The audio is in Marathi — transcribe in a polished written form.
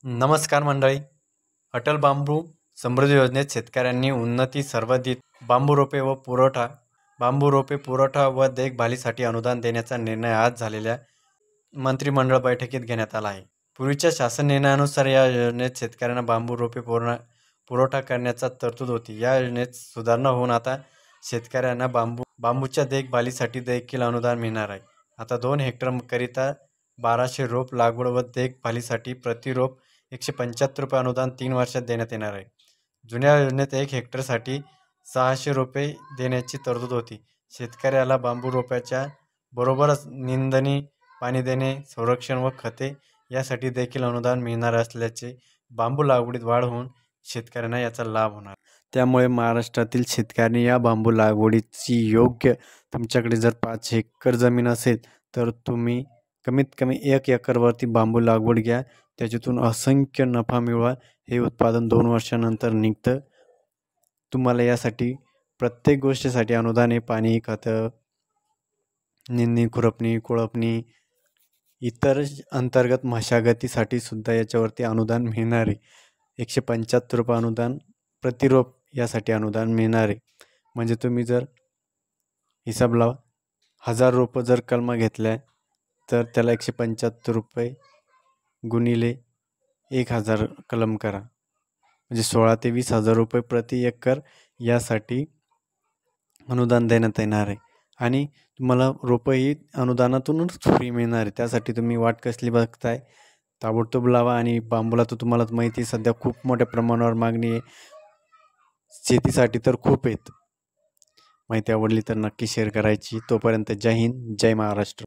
नमस्कार मंडळी. अटल बांबू समृद्धी योजनेत शेतकऱ्यांनी उन्नती सर्वाधिक बांबू रोपे पुरवठा व देखभालीसाठी अनुदान देण्याचा निर्णय आज झालेल्या मंत्रिमंडळ बैठकीत घेण्यात आला आहे. पूर्वीच्या शासन निर्णयानुसार या योजनेत शेतकऱ्यांना बांबू रोपे पुरवठा करण्याचा तरतूद होती. या योजनेत सुधारणा होऊन आता शेतकऱ्यांना बांबूच्या देखभालीसाठी देखील अनुदान मिळणार आहे. आता 2 हेक्टर करिता 1200 रोप लागवड व देखभालीसाठी प्रति रोप 175 रुपये अनुदान 3 वर्षात देण्यात येणार आहे. जुन्या योजनेत 1 हेक्टरसाठी 600 रुपये देण्याची तरतूद होती. शेतकऱ्याला बांबू रोपाच्या बरोबरच निंदणी, पाणी देणे, संरक्षण व खते यासाठी देखील अनुदान मिळणार असल्याचे बांबू लागवडीत वाढ होऊन शेतकऱ्यांना याचा लाभ होणार. त्यामुळे महाराष्ट्रातील शेतकऱ्यांनी या बांबू लागवडीची योग्य तुमच्याकडे जर 5 एकर जमीन असेल तर तुम्ही कमीत कमी 1 एकरवरती बांबू लागवड घ्या. त्याच्यातून असंख्य नफा मिळवा. हे उत्पादन 2 वर्षानंतर निघतं. तुम्हाला यासाठी प्रत्येक गोष्टीसाठी अनुदान आहे. पाणी, खतं, निंदणी, खुरपणी, कोळपणी, इतर अंतर्गत मशागतीसाठी सुद्धा याच्यावरती अनुदान मिळणार आहे. 175 रुपये अनुदान प्रति रोप यासाठी अनुदान मिळणार आहे. म्हणजे तुम्ही जर हिसाब लावा, 1000 रोपं जर कलमा घेतल्या तर त्याला 175 रुपये गुणिले 1000 कलम करा, म्हणजे 16 ते 20,000 रुपये प्रति एकर यासाठी अनुदान देण्यात येणार आहे. आणि तुम्हाला रोपं ही अनुदानातूनच फ्री मिळणार आहे. त्यासाठी तुम्ही वाट कसली बघताय? ताबडतोब लावा. आणि बांबूला तर तुम्हालाच माहिती आहे सध्या खूप मोठ्या प्रमाणावर मागणी आहे. शेतीसाठी तर खूप आहेत. माहिती आवडली तर नक्की शेअर करायची. तोपर्यंत जय हिंद, जय महाराष्ट्र.